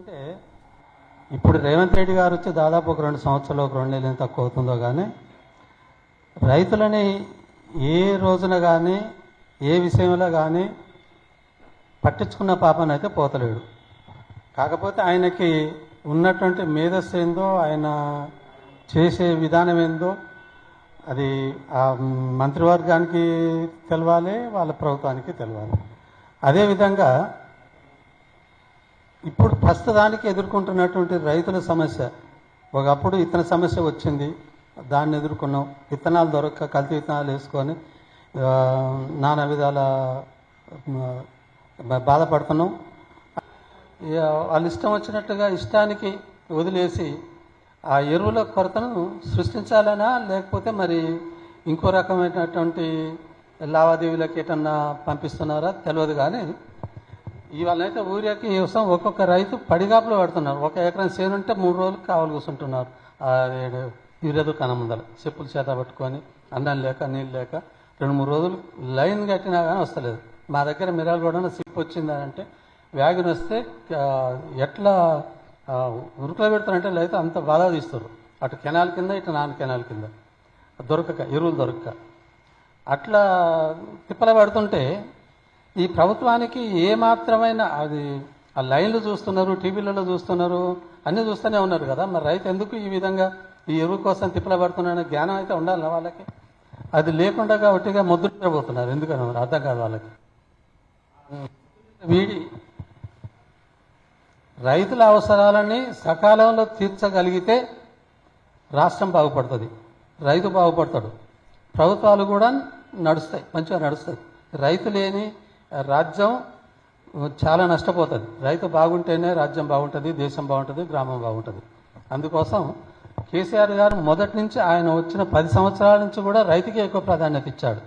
అంటే ఇప్పుడు రేవంత్ రెడ్డి గారు వచ్చి దాదాపు ఒక 2 సంవత్సరాలు, ఒక 2 నెలలు తక్కువ అవుతుందో కానీ రైతులని ఏ రోజున కానీ ఏ విషయంలో కానీ పట్టించుకున్న పాపన అయితే పోతలేడు. కాకపోతే ఆయనకి ఉన్నటువంటి మేధస్సు ఏందో, ఆయన చేసే విధానం ఏందో అది ఆ మంత్రివర్గానికి తెలవాలి, వాళ్ళ ప్రభుత్వానికి తెలవాలి. అదేవిధంగా ఇప్పుడు ప్రస్తుతానికి ఎదుర్కొంటున్నటువంటి రైతుల సమస్య, ఒకప్పుడు ఇతర సమస్య వచ్చింది, దాన్ని ఎదుర్కొన్నాం. విత్తనాలు దొరక్క కల్తీ విత్తనాలు వేసుకొని నానా విధాల బాధపడుతున్నాం. వాళ్ళు ఇష్టం వచ్చినట్టుగా ఇష్టానికి వదిలేసి ఆ ఎరువుల కొరతను సృష్టించాలనా, లేకపోతే మరి ఇంకో రకమైనటువంటి లావాదేవీలకు ఏటన్నా పంపిస్తున్నారా తెలియదు. కానీ ఇవాళైతే ఊరియాకి వ్యవసాయం ఒక్కొక్క రైతు పడిగాపులు పడుతున్నారు. 1 ఎకరం చేను ఉంటే 3 రోజులు కావాలి కూర్చుంటున్నారు. యూరియదు కనముందల చెప్పులు చేత పట్టుకొని అన్నం లేక నీళ్ళు లేక 2-3 రోజులు లైన్ కట్టినా కానీ వస్తలేదు. మా దగ్గర మిరాలు కూడా సిప్ వచ్చిందంటే వ్యాగిన్ వస్తే ఎట్లా ఉరుకులో పెడతారంటే రైతు అంత బాధ తీస్తారు. అటు కెనాల్ కింద, ఇటు నాన్ కెనాల్ కింద దొరకక, ఎరువులు దొరకక అట్లా తిప్పల పడుతుంటే ఈ ప్రభుత్వానికి ఏమాత్రమైన అది ఆ లైన్లు చూస్తున్నారు, టీవీలలో చూస్తున్నారు, అన్నీ చూస్తూనే ఉన్నారు కదా. మరి రైతు ఎందుకు ఈ విధంగా ఈ ఎరువు కోసం తిప్పల పడుతున్నారనే జ్ఞానం అయితే ఉండాలి వాళ్ళకి. అది లేకుండా ఒట్టిగా ముద్రపోతున్నారు. ఎందుకని మరి అర్థం కాదు వాళ్ళకి. వీడి రైతుల అవసరాలని సకాలంలో తీర్చగలిగితే రాష్ట్రం బాగుపడుతుంది, రైతు బాగుపడతాడు, ప్రభుత్వాలు కూడా నడుస్తాయి, మంచిగా నడుస్తాయి. రైతు లేని రాజ్యం చాలా నష్టపోతుంది. రైతు బాగుంటేనే రాజ్యం బాగుంటుంది, దేశం బాగుంటుంది, గ్రామం బాగుంటుంది. అందుకోసం కేసీఆర్ గారు మొదటి నుంచి ఆయన వచ్చిన 10 సంవత్సరాల నుంచి కూడా రైతుకే ఎక్కువ ప్రాధాన్యత ఇచ్చాడు.